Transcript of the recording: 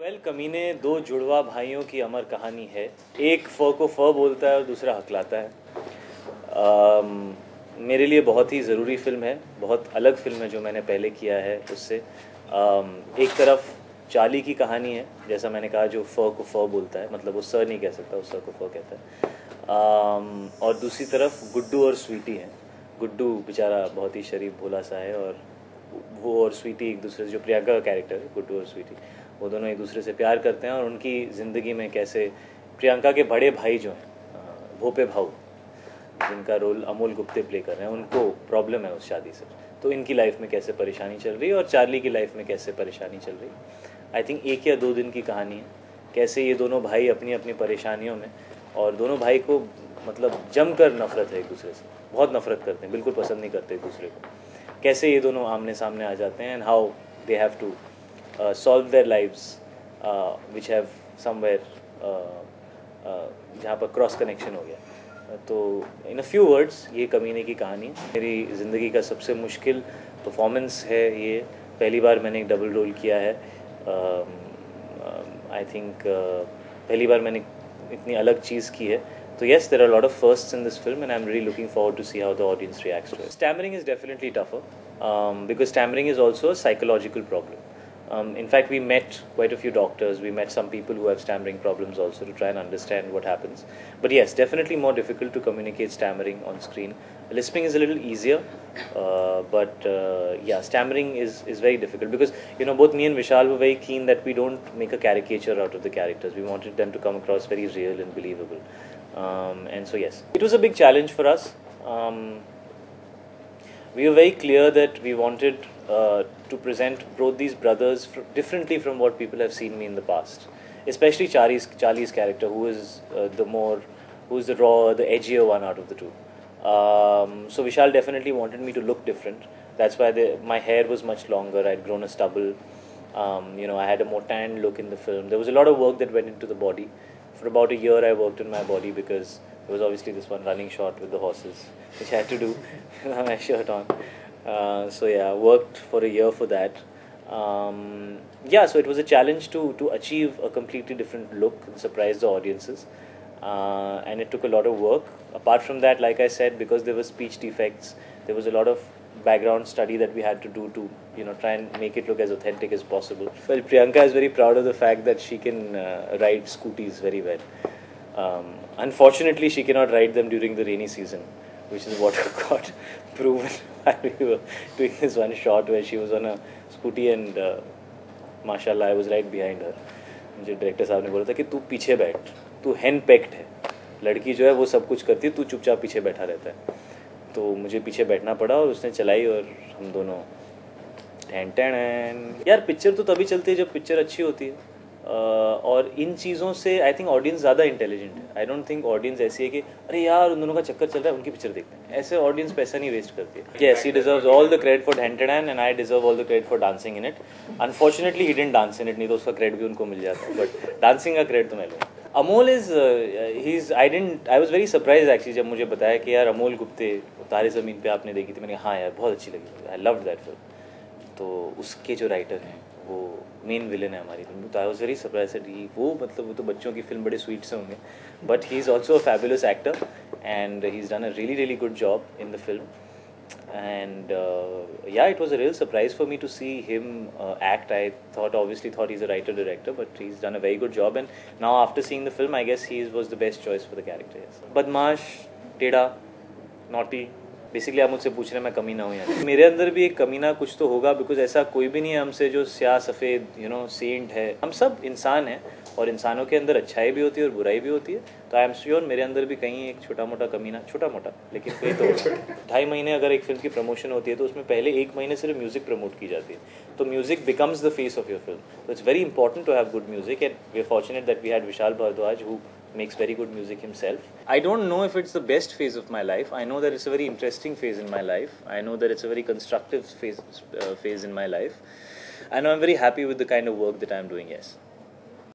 कमीने दो जुड़वा भाइयों की अमर कहानी है। एक फ को फ बोलता है और दूसरा हकलाता है। मेरे लिए बहुत ही ज़रूरी फ़िल्म है, बहुत अलग फ़िल्म है जो मैंने पहले किया है उससे। एक तरफ चार्ली की कहानी है, जैसा मैंने कहा, जो फ को फ बोलता है, मतलब वो सर नहीं कह सकता, वो सर को फ कहता है। और दूसरी तरफ गुड्डू और स्वीटी हैं। गुड्डू बेचारा बहुत ही शरीफ भोला सा है, और वो और स्वीटी एक दूसरे से, जो प्रियंका का कैरेक्टर है, गुड्डू और स्वीटी, वो दोनों एक दूसरे से प्यार करते हैं। और उनकी ज़िंदगी में कैसे प्रियंका के बड़े भाई जो हैं, भोपे भाऊ, जिनका रोल अमोल गुप्ते प्ले कर रहे हैं, उनको प्रॉब्लम है उस शादी से, तो इनकी लाइफ में कैसे परेशानी चल रही है और चार्ली की लाइफ में कैसे परेशानी चल रही है। आई थिंक 1 या 2 दिन की कहानी है, कैसे ये दोनों भाई अपनी अपनी परेशानियों में, और दोनों भाई को मतलब जमकर नफरत है एक दूसरे से, बहुत नफरत करते हैं, बिल्कुल पसंद नहीं करते एक दूसरे को, कैसे ये दोनों आमने सामने आ जाते हैं, and how they have to solve their lives which have somewhere जहाँ पर क्रॉस कनेक्शन हो गया। तो इन अ फ्यू वर्ड्स ये कमीने की कहानी है। मेरी ज़िंदगी का सबसे मुश्किल परफॉर्मेंस है ये। पहली बार मैंने एक डबल रोल किया है। आई थिंक पहली बार मैंने इतनी अलग चीज़ की है। So yes, there are a lot of firsts in this film, and I'm really looking forward to see how the audience reacts to it. Stammering is definitely tougher, because stammering is also a psychological problem. In fact, we met quite a few doctors, we met some people who have stammering problems also, to try and understand what happens. But yes, definitely more difficult to communicate stammering on screen. Lisping is a little easier, but yeah, stammering is very difficult, because both me and Vishal were very keen that we don't make a caricature out of the characters. We wanted them to come across very real and believable. And so yes, it was a big challenge for us. We were very clear that we wanted to present both these brothers differently from what people have seen me in the past, especially Charlie's character, who is the raw, the edgier one out of the two. So Vishal definitely wanted me to look different. That's why my hair was much longer. I'd grown a stubble. I had a more tan look in the film. There was a lot of work that went into the body. For about a year I worked on my body, because there was obviously this one running shot with the horses, which I had to do with my shirt on. So yeah, worked for a year for that. So it was a challenge to achieve a completely different look and surprise the audiences. And it took a lot of work. Apart from that, like I said, because there were speech defects, there was a lot of background study that we had to do to try and make it look as authentic as possible. Well, Priyanka is very proud of the fact that she can ride scooties very well. Unfortunately, she cannot ride them during the rainy season, which is what got proven while we were doing this one shot where she was on a scooty, and mashallah, I was right behind her. मुझे director साहब ने बोला था कि तू पीछे बैठ, तू हैंड पैक्ड है, लड़की जो है वो सब कुछ करती है, तू चुपचाप पीछे बैठा रहता है। तो मुझे पीछे बैठना पड़ा, और उसने चलाई, और हम दोनों यार, पिक्चर तो तभी चलती है जब पिक्चर अच्छी होती है। और इन चीज़ों से आई थिंक ऑडियंस ज़्यादा इंटेलिजेंट है। आई डोंट थिंक ऑडियंस ऐसी है कि अरे यार उन दोनों का चक्कर चल रहा है, उनकी पिक्चर देखते हैं। ऐसे ऑडियंस पैसा नहीं वेस्ट करती है। Yes, he deserves all the credit for haunted hand, and I deserve all the credit for dancing in it. Unfortunately he didn't dance in it, नहीं तो उसका क्रेडिट भी उनको मिल जाता है, बट डांसिंग का क्रेडिट तो मैं लूँ। Amol I was very surprise actually जब मुझे बताया कि यार अमोल गुप्ते तारे ज़मीन पे आपने देखी थी। मैंने कहा हाँ यार, बहुत अच्छी लगी, आई लव्ड दैट फिल्म। तो उसके जो राइटर हैं वो मेन विलन है हमारी फिल्म। तो I was very surprise that वो तो बच्चों की फिल्म, बड़े स्वीट से होंगे, but he is also a fabulous actor, and he is done a really good job in the film. And it was a real surprise for me to see him act. I obviously thought he's a writer director, but he's done a very good job, and now after seeing the film I guess he was the best choice for the character. Yes. Badmaash, टेढ़ा, naughty, basically आप मुझसे पूछ रहे हैं मैं कमीना हूँ यार। मेरे अंदर भी एक कमीना कुछ तो होगा, बिकॉज ऐसा कोई भी नहीं है हमसे जो स्याह सफ़ेद सेंट है। हम सब इंसान हैं, और इंसानों के अंदर अच्छाई भी होती है और बुराई भी होती है। तो आई एम श्योर मेरे अंदर भी कहीं एक छोटा मोटा कमीना, छोटा मोटा लेकिन कहीं तो 2.5 महीने अगर एक फिल्म की प्रमोशन होती है तो उसमें पहले 1 महीने सिर्फ म्यूज़िक प्रमोट की जाती है। तो music becomes the face of your film. तो it's very important to have good music, and we are fortunate that we had Vishal Bhardwaj, who makes very good music himself. I don't know if it's the best phase of my life. I know that it's a very interesting phase in my life. I know that it's a very constructive phase in my life. I know I'm very happy with the kind of work that I'm doing, yes.